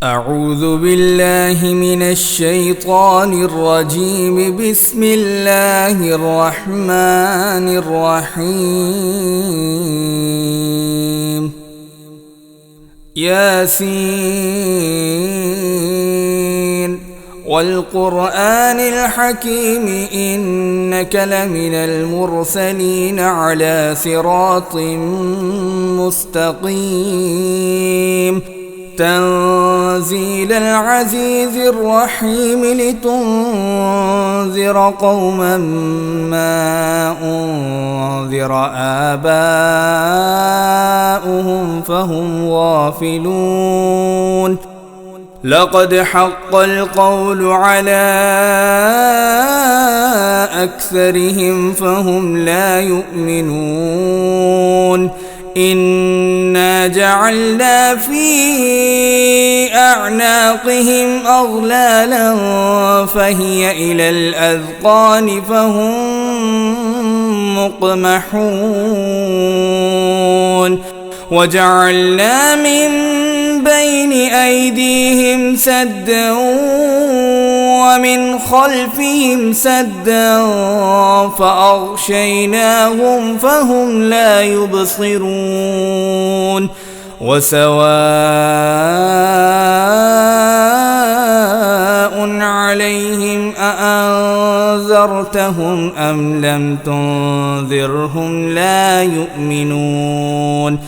أعوذ بالله من الشيطان الرجيم. بسم الله الرحمن الرحيم. ياسين والقرآن الحكيم إنك لمن المرسلين على صراط مستقيم. تنزيل العزيز الرحيم لتنذر قوما ما أنذر آباؤهم فهم غافلون. لقد حق القول على أكثرهم فهم لا يؤمنون. إنا جعلنا في أعناقهم أغلالا فهي إلى الأذقان فهم مقمحون. وجعلنا من بين أيديهم سدا ومن خلفهم سدا فأغشيناهم فهم لا يبصرون. وسواء عليهم أأنذرتهم أم لم تنذرهم لا يؤمنون.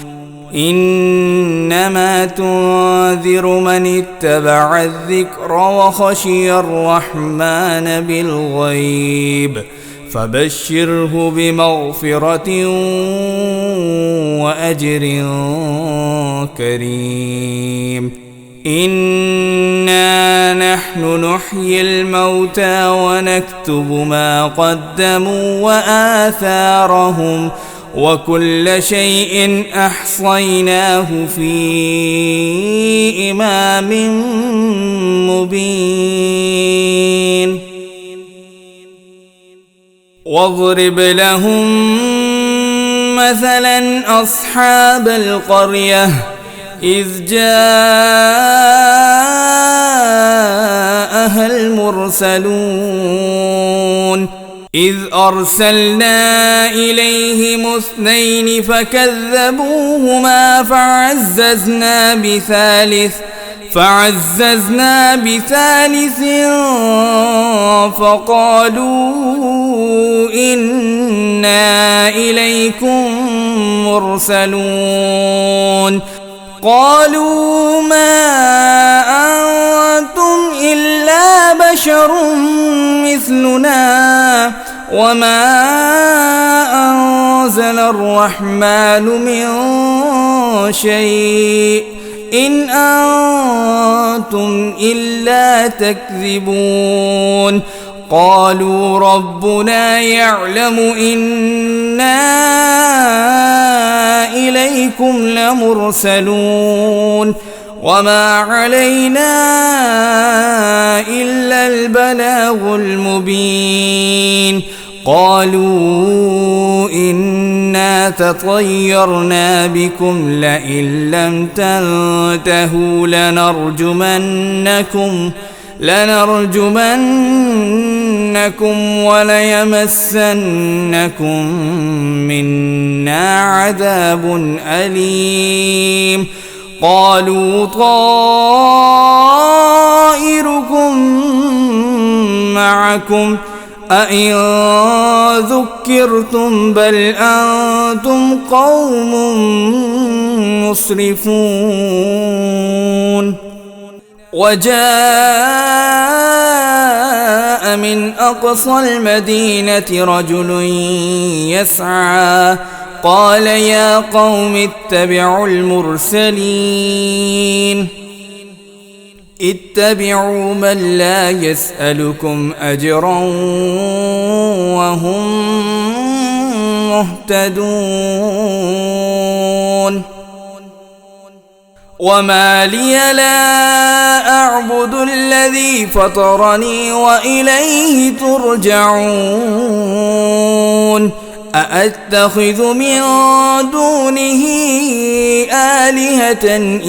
إنما تنذر من اتبع الذكر وخشي الرحمن بالغيب فبشره بمغفرة وأجر كريم. إنا نحن نحيي الموتى ونكتب ما قدموا وآثارهم وكل شيء أحصيناه في إمام مبين. واضرب لهم مثلا أصحاب القرية إذ جاءها المرسلون إذ أرسلنا إليهم 2 فكذبوهما فعززنا بثالث فقالوا إنا إليكم مرسلون. قالوا ما أنتم إلا بشر مثلنا وما أنزل الرحمن من شيء إن أنتم إلا تكذبون. قالوا ربنا يعلم إنا إليكم لمرسلون وما علينا إلا البلاغ المبين. قالوا إنا تطيرنا بكم لئن لم تنتهوا لنرجمنكم وليمسنكم منا عذاب أليم. قالوا طائركم معكم أئن ذكرتم بل أنتم قوم مسرفون. وجاء من أقصى المدينة رجل يسعى قال يا قوم اتبعوا المرسلين اتبعوا من لا يسألكم أجرا وهم مهتدون. وما لي لا أعبد الذي فطرني وإليه ترجعون. أأتخذ من دونه آلهة إن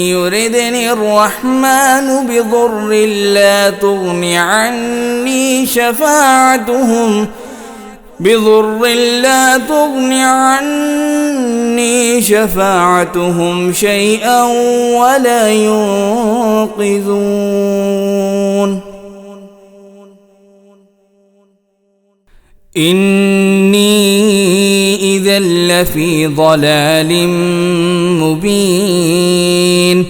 يردني الرحمن بضر لا تغن عني شفاعتهم شيئا ولا ينقذون إني إذا لفي ضلال مبين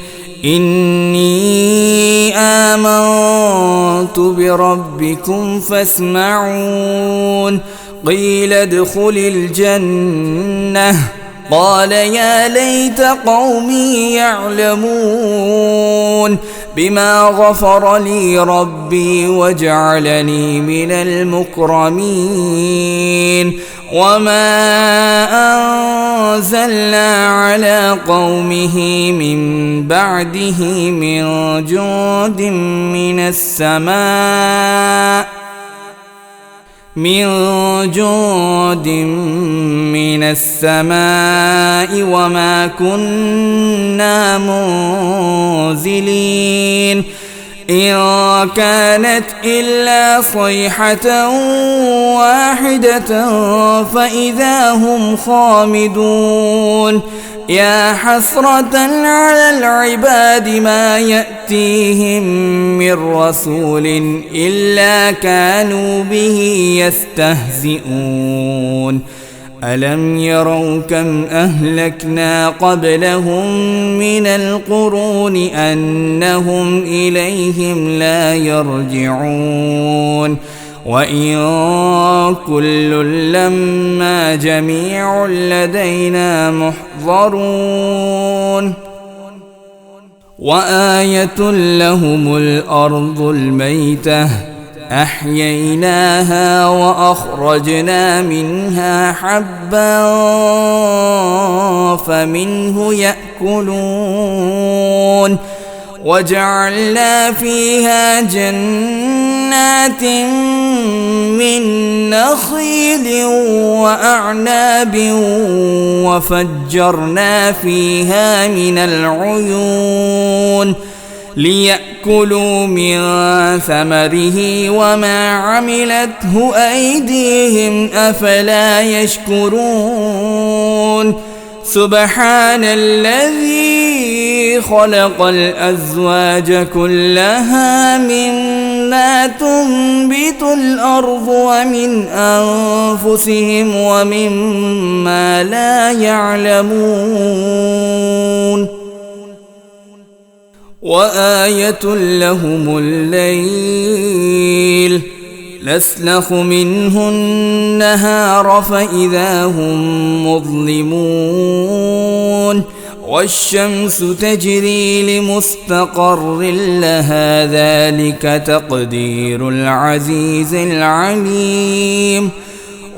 إني آمنت بربكم فاسمعون قيل ادخل الجنة قال يا ليت قومي يعلمون بما غفر لي ربي وجعلني من المكرمين وما أنزلنا على قومه من بعده من جند من السماء وما كنا منزلين إن كانت إلا صيحة واحدة فإذا هم خامدون يا حسرة على العباد ما يأتيهم من رسول إلا كانوا به يستهزئون ألم يروا كم أهلكنا قبلهم من القرون أنهم إليهم لا يرجعون وإن كل لما جميع لدينا محضرون وآية لهم الأرض الميتة أحييناها وأخرجنا منها حبا فمنه يأكلون وجعلنا فيها جنات من نخيل وأعناب وفجرنا فيها من العيون ليأكلوا من ثمره وما عملته أيديهم أفلا يشكرون سبحان الذي خلق الأزواج كلها مما تنبت الأرض ومن أنفسهم ومما لا يعلمون وآية لهم الليل نسلخ منه النهار فإذا هم مظلمون والشمس تجري لمستقر لها ذلك تقدير العزيز العليم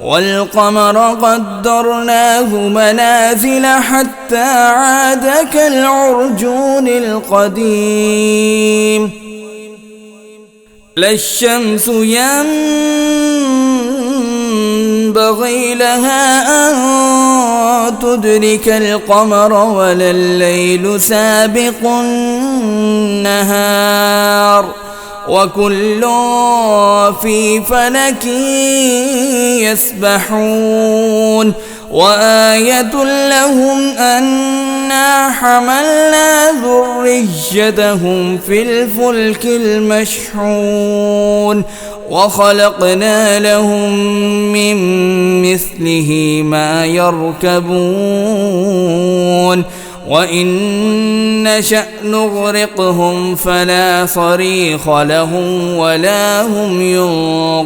والقمر قدرناه منازل حتى عاد كالعرجون القديم لا الشمس ينبغي لها أن تدرك القمر ولا الليل سابق النهار وكل في فلك يسبحون وآية لهم أنا حملنا ذريتهم في الفلك المشحون وخلقنا لهم من مثله ما يركبون وإن نشأ نغرقهم فلا صريخ لهم ولا هم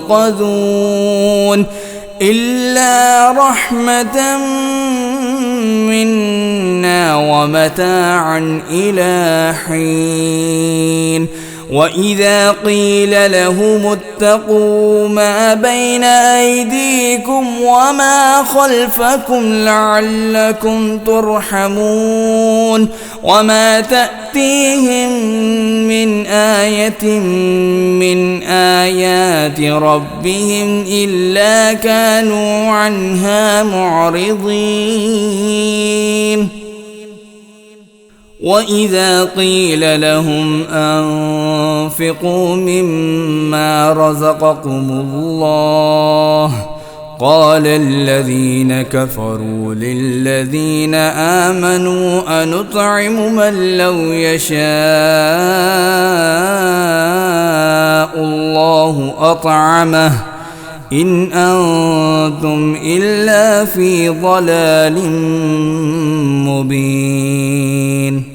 ينقذون إلا رحمة منا ومتاعا إلى حين وإذا قيل لهم اتقوا ما بين أيديكم وما خلفكم لعلكم ترحمون وما تأتيهم من آية من آيات ربهم إلا كانوا عنها معرضين وإذا قيل لهم أنفقوا مما رزقكم الله قال الذين كفروا للذين آمنوا أنطعم من لو يشاء الله أطعمه إن أنتم إلا في ضلال مبين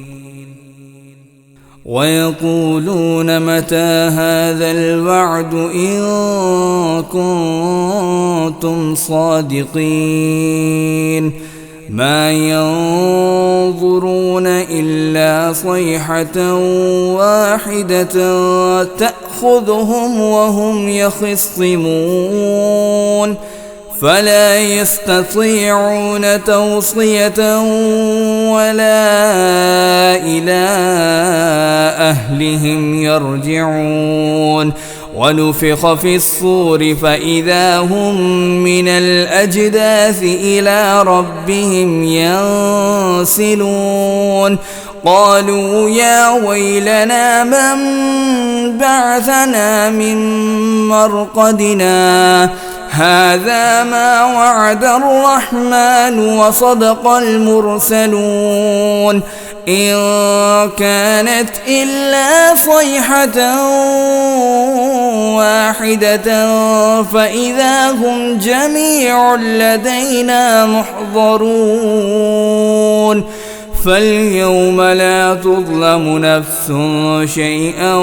ويقولون متى هذا الوعد إن كنتم صادقين ما ينظرون إلا صيحة واحدة تأخذهم وهم يخصمون فلا يستطيعون توصية ولا إلى أهلهم يرجعون ونفخ في الصور فإذا هم من الأجداث إلى ربهم ينسلون قالوا يا ويلنا من بعثنا من مرقدنا هذا ما وعد الرحمن وصدق المرسلون إن كانت إلا صيحة واحدة فإذا هم جميع لدينا محضرون فاليوم لا تظلم نفس شيئا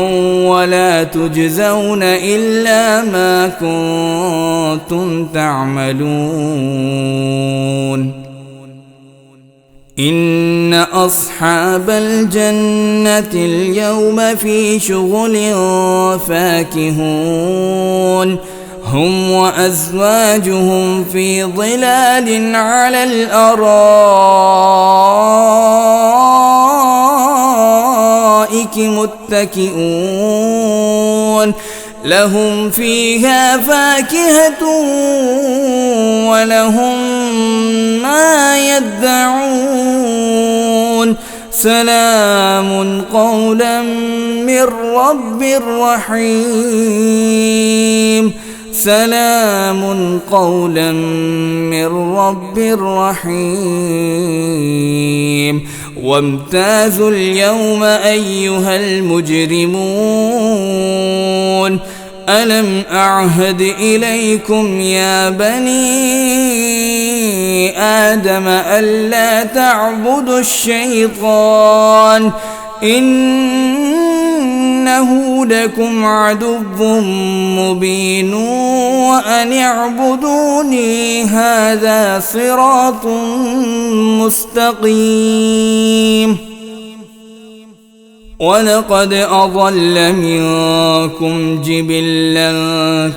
ولا تجزون إلا ما كنتم تعملون إن أصحاب الجنة اليوم في شغل فاكهون هم وأزواجهم في ظلال على الأرائك متكئون لهم فيها فاكهة ولهم ما يدعون سلام قولا من رب رحيم سلام قولا من رب رحيم وامتازوا اليوم أيها المجرمون ألم أعهد إليكم يا بني آدم ألا تعبدوا الشيطان إنه لكم عدو مبين وأن اعبدوني هذا صراط مستقيم ولقد أضل منكم جبلا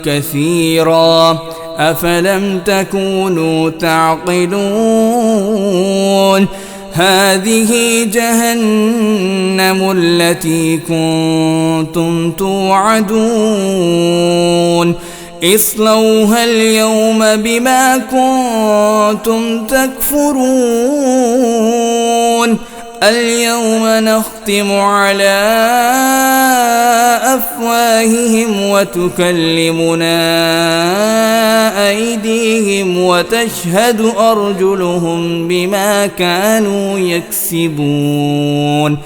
كثيرا أفلم تكونوا تعقلون هذه جهنم التي كنتم توعدون اصلوها اليوم بما كنتم تكفرون اليوم نختم على أفواههم وتكلمنا أيديهم وتشهد أرجلهم بما كانوا يكسبون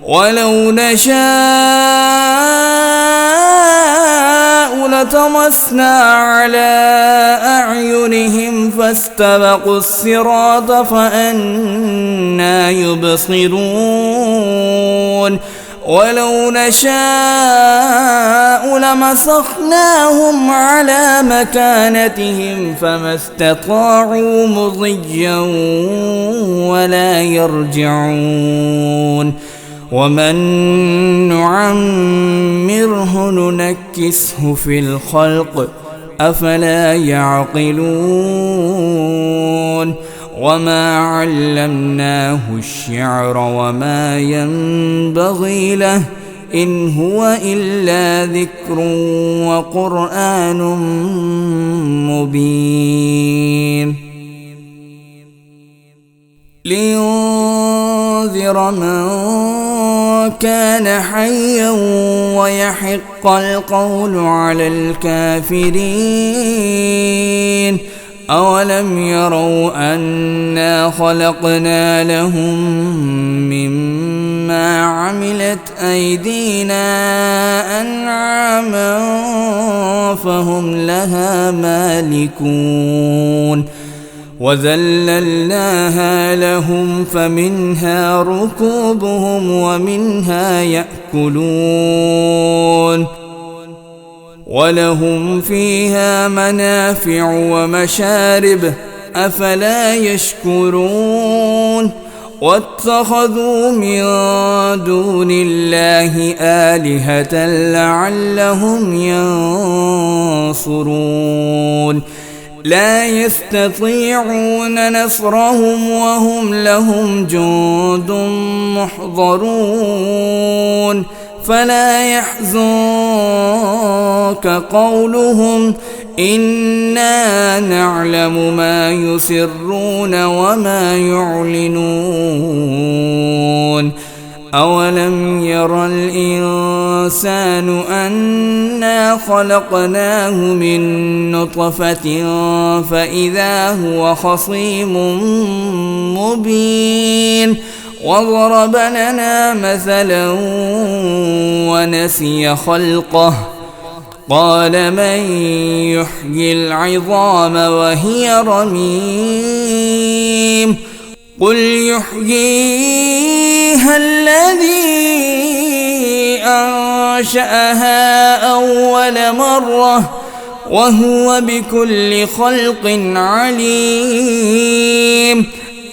ولو نشاء لطمسنا على أعينهم فاستبقوا الصراط فأنى يبصرون ولو نشاء لمسخناهم على مكانتهم فما استطاعوا مضيا ولا يرجعون ومن نعمره ننكسه في الخلق أفلا يعقلون وما علمناه الشعر وما ينبغي له إن هو إلا ذكر وقرآن مبين لينذر من كان حيا ويحق القول على الكافرين أولم يروا أنا خلقنا لهم مما عملت أيدينا أنعاما فهم لها مالكون وذللناها لهم فمنها ركوبهم ومنها يأكلون ولهم فيها منافع ومشارب أفلا يشكرون واتخذوا من دون الله آلهة لعلهم ينصرون لا يستطيعون نصرهم وهم لهم جند محضرون فلا يحزنك قولهم إنا نعلم ما يسرون وما يعلنون أولم ير الإنسان أنا خلقناه من نطفة فإذا هو خصيم مبين وضرب لنا مثلا ونسي خلقه قال من يحيي العظام وهي رميم قل يحييها الذي أنشأها أول مرة وهو بكل خلق عليم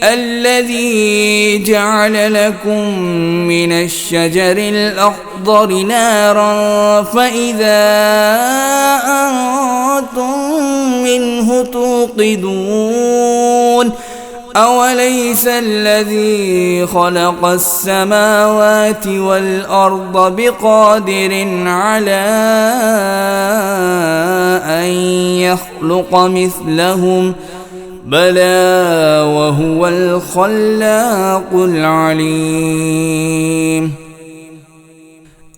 الذي جعل لكم من الشجر الأخضر نارا فإذا أنتم منه توقدون أوليس الذي خلق السماوات والأرض بقادر على أن يخلق مثلهم بلى وهو الخلاق العليم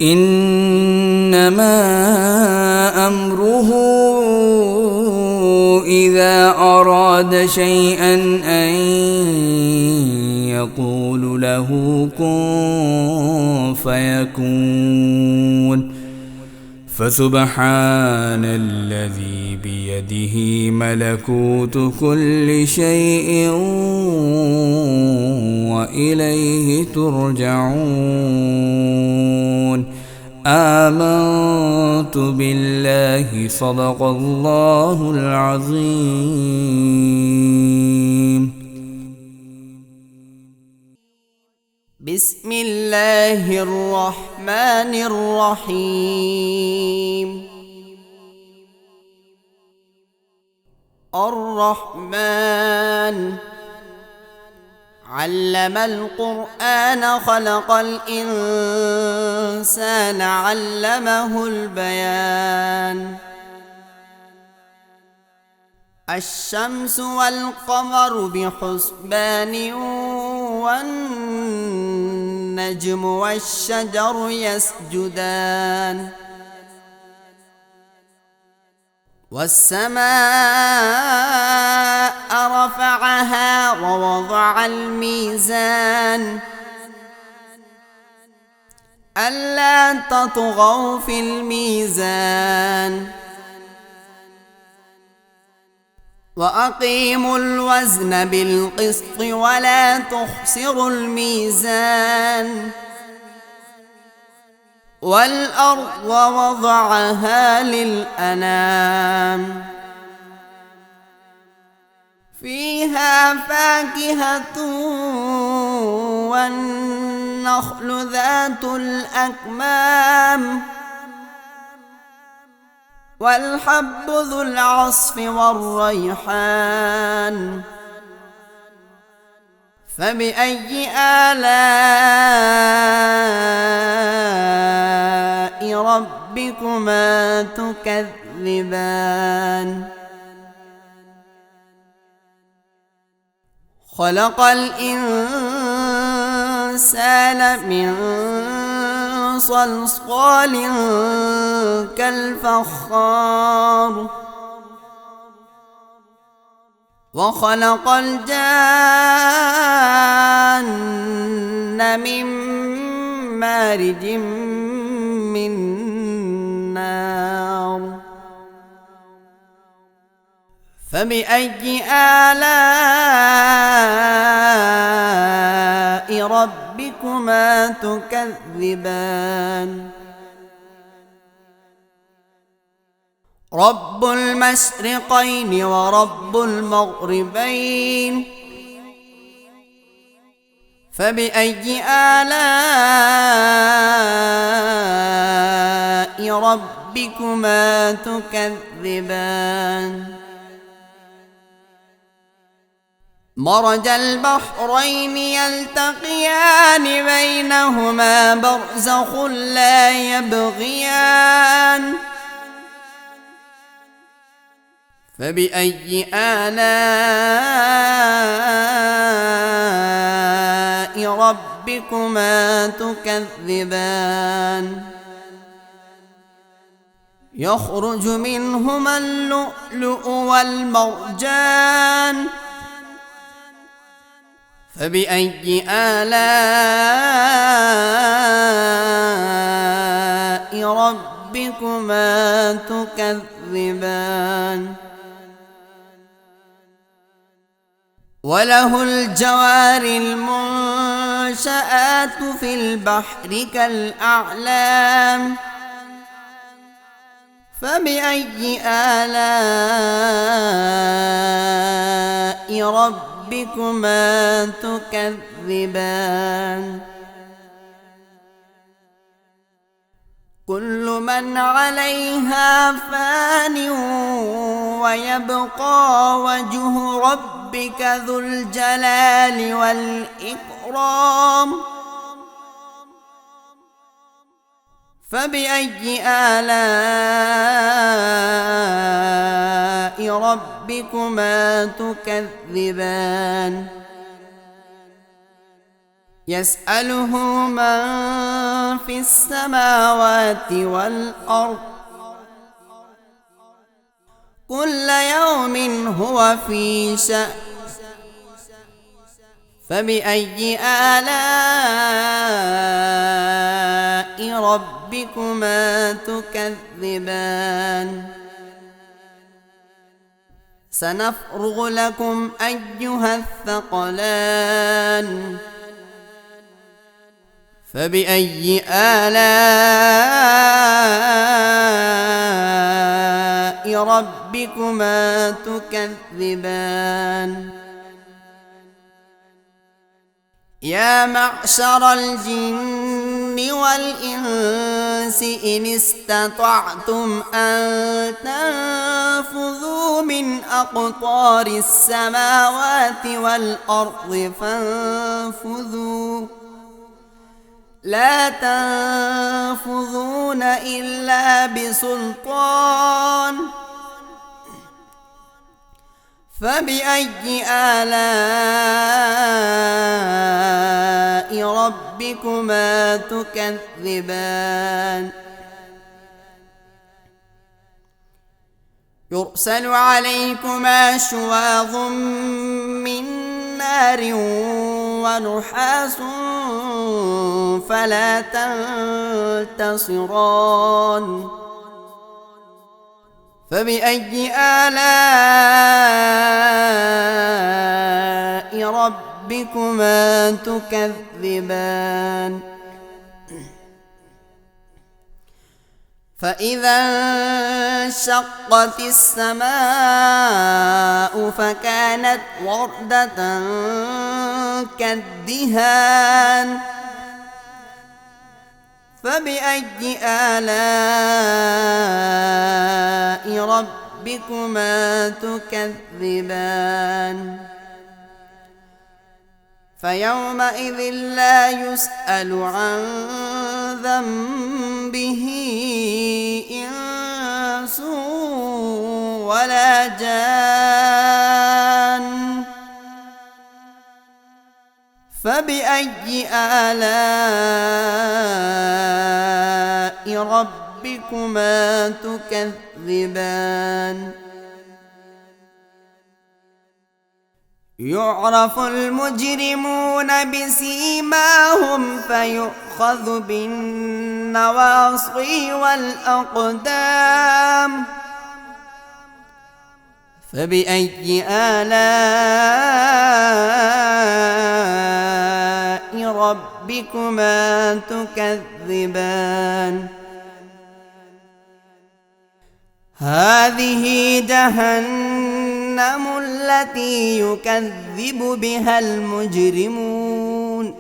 إنما أمره إذا أراد شيئا أن يقول له كن فيكون فسبحان الذي بيده ملكوت كل شيء وإليه ترجعون آمنت بالله صدق الله العظيم بسم الله الرحمن الرحيم الرحمن علم القرآن خلق الإنسان علمه البيان الشمس والقمر بحسبان والنجم والشجر يسجدان والسماء رفعها ووضع الميزان ألا تطغوا في الميزان وأقيموا الوزن بالقسط ولا تخسروا الميزان والأرض وضعها للأنام فيها فاكهة والنخل ذات الأكمام والحب ذو العصف والريحان فبأي آلاء ربكما تكذبان خلق الإنسان من صلصال كالفخار وخلق الجان من مارج من نار فبأي آلاء ربكما تكذبان رب المشرقين ورب المغربين فبأي آلاء ربكما تكذبان مرج البحرين يلتقيان بينهما برزخ لا يبغيان فبأي آلاء ربكما تكذبان يخرج منهما اللؤلؤ والمرجان فبأي آلاء ربكما تكذبان وله الجوار المنشآت في البحر كالأعلام فبأي آلاء ربكما تكذبان كل من عليها فان ويبقى وجه ربك ذو الجلال والإكرام فبأي آلاء ربكما تكذبان يسأله من في السماوات والأرض كل يوم هو في شأن فبأي آلاء ربكما تكذبان سنفرغ لكم أيها الثقلان فبأي آلاء ربكما تكذبان يا معشر الجن والإنس إن استطعتم أن تنفذوا من أقطار السماوات والأرض فانفذوا لا تنفذون إلا بسلطان فبأي آلاء ربكما تكذبان يرسل عليكما شواظ من نار ونحاس فلا تنتصران فبأي آلاء ربكما تكذبان فإذا انشقت السماء فكانت وردة كالدهان فبأي آلاء ربكما تكذبان فيومئذ لا يسأل عن ذنبه إنس ولا جان فبأي آلاء ربكما تكذبان يعرف المجرمون بسيماهم فيؤخذ بالنواصي والأقدام فبأي آلاء ربكما تكذبان هذه جهنم التي يكذب بها المجرمون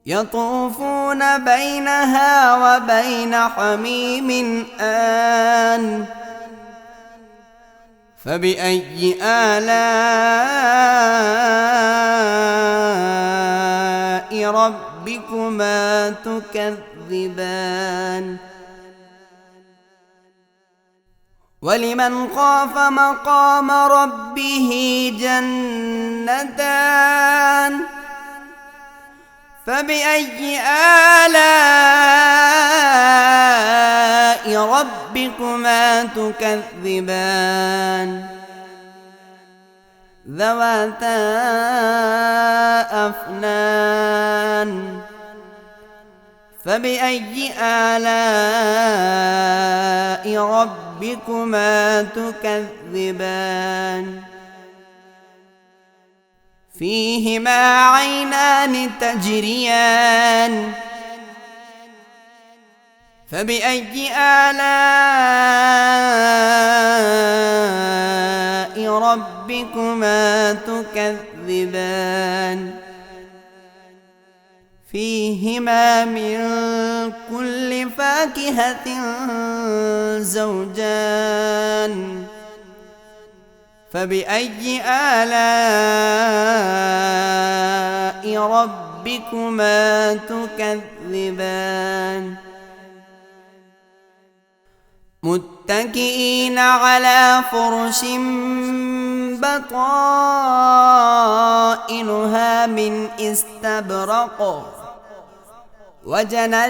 يطوفون بينها وبين حميم آن فبأي آلاء ربكما تكذبان ولمن خاف مقام ربه جنتان فبأي آلاء ربكما تكذبان ذواتا أفنان فبأي آلاء ربكما تكذبان فيهما عينان تجريان فبأي آلاء ربكما تكذبان فيهما من كل فاكهة زوجان فبأي آلاء ربكما تكذبان متكئين على فرش بطائنها من استبرق وجنى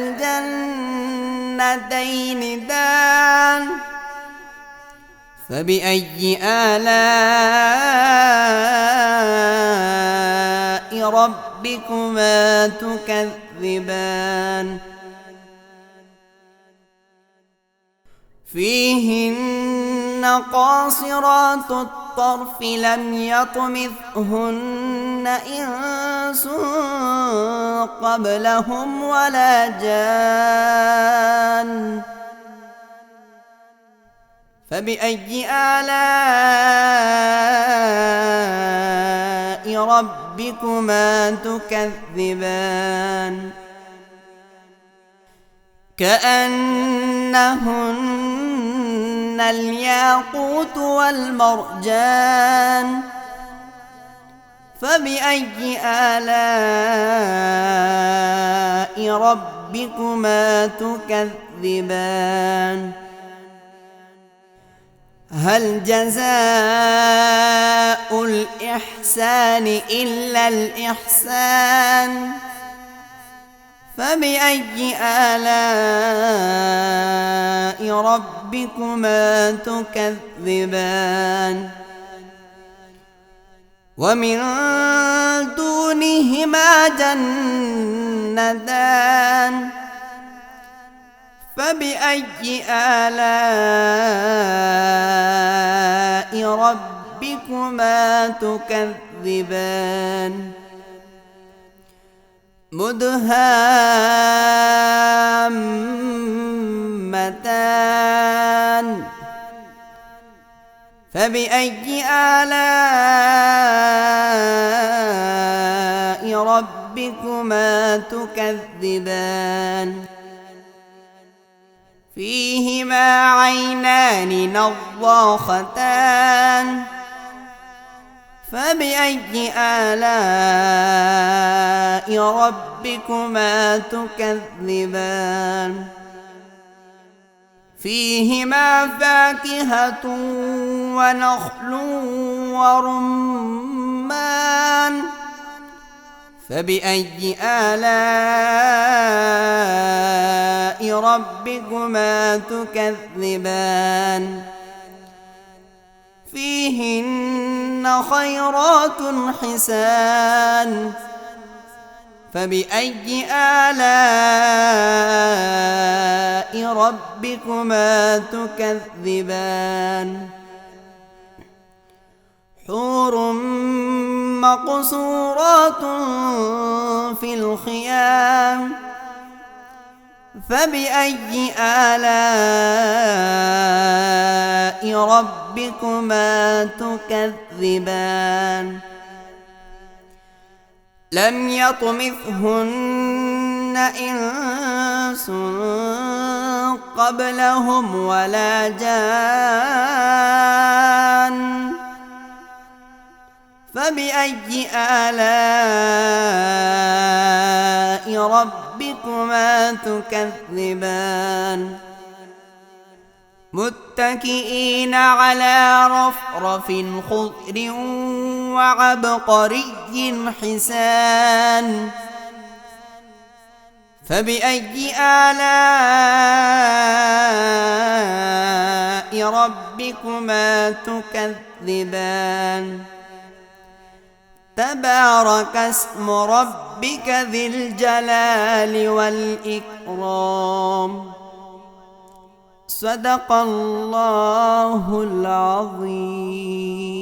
الجنتين دان فبأي آلاء ربكما تكذبان فيهن قاصرات الطرف لم يطمثهن إنس قبلهم ولا جان فبأي آلاء ربكما تكذبان كأنهن الياقوت والمرجان فبأي آلاء ربكما تكذبان هل جزاء الإحسان إلا الإحسان فبأي آلاء ربكما تكذبان ومن دونهما جنتان فبأي آلاء ربكما تكذبان مدهامتان فبأي آلاء ربكما تكذبان فيهما عينان نضاختان فبأي آلاء ربكما تكذبان فيهما فاكهة ونخل ورمان فبأي آلاء ربكما تكذبان فيهن خيرات حسان فبأي آلاء ربكما تكذبان حور مقصورات في الخيام فبأي آلاء ربكما تكذبان لم يطمثهن إنس قبلهم ولا جان فبأي آلاء ربكما تكذبان متكئين على رفرف خضر وعبقري حسان فبأي آلاء ربكما تكذبان تبارك اسم ربك ذي الجلال والإكرام صدق الله العظيم.